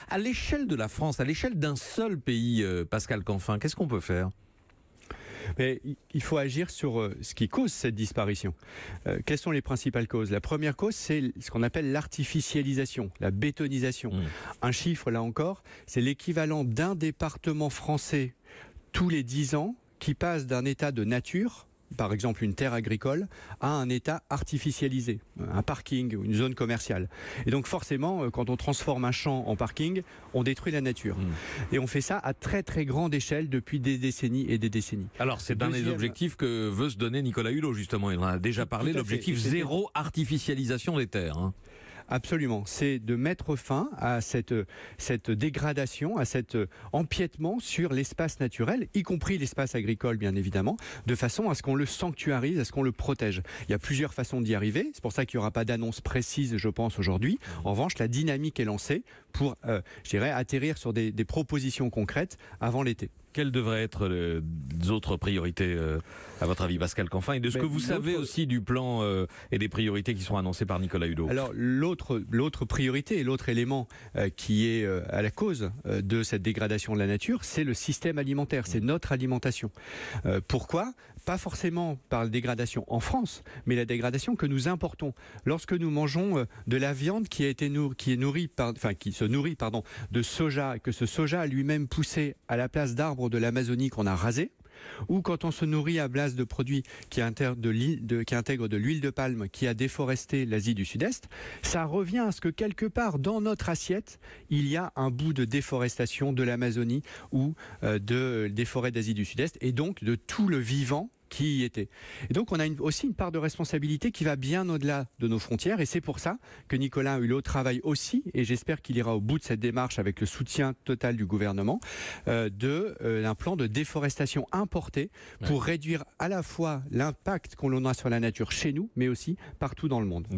À l'échelle de la France, à l'échelle d'un seul pays, Pascal Canfin, qu'est-ce qu'on peut faire ? Mais il faut agir sur ce qui cause cette disparition. Quelles sont les principales causes ? La première cause, c'est ce qu'on appelle l'artificialisation, la bétonisation. Un chiffre, là encore, c'est l'équivalent d'un département français tous les 10 ans qui passe d'un état de nature, par exemple une terre agricole, à un état artificialisé, un parking ou une zone commerciale. Et donc forcément, quand on transforme un champ en parking, on détruit la nature. Et on fait ça à très très grande échelle depuis des décennies et des décennies. Alors c'est un des objectifs que veut se donner Nicolas Hulot, justement. Il en a déjà parlé, l'objectif zéro artificialisation des terres. Absolument, c'est de mettre fin à cette dégradation, à cet empiètement sur l'espace naturel, y compris l'espace agricole bien évidemment, de façon à ce qu'on le sanctuarise, à ce qu'on le protège. Il y a plusieurs façons d'y arriver, c'est pour ça qu'il n'y aura pas d'annonce précise je pense aujourd'hui. En revanche, la dynamique est lancée pour, atterrir sur des propositions concrètes avant l'été. Quelles devraient être les autres priorités, à votre avis, Pascal Canfin, et de ce que vous savez aussi du plan et des priorités qui seront annoncées par Nicolas Hulot? Alors, l'autre priorité et l'autre élément qui est à la cause de cette dégradation de la nature, c'est le système alimentaire, c'est notre alimentation. Pourquoi ? Pas forcément par la dégradation en France, mais la dégradation que nous importons. Lorsque nous mangeons de la viande qui se nourrit de soja, et que ce soja a lui-même poussé à la place d'arbres de l'Amazonie qu'on a rasé, ou quand on se nourrit à base de produits qui intègrent de l'huile de palme qui a déforesté l'Asie du Sud-Est, ça revient à ce que quelque part dans notre assiette, il y a un bout de déforestation de l'Amazonie ou des forêts d'Asie du Sud-Est, et donc de tout le vivant qui y était. Et donc on a aussi une part de responsabilité qui va bien au-delà de nos frontières, et c'est pour ça que Nicolas Hulot travaille aussi, et j'espère qu'il ira au bout de cette démarche avec le soutien total du gouvernement, d'un plan de déforestation importé pour réduire à la fois l'impact qu'on a sur la nature chez nous, mais aussi partout dans le monde.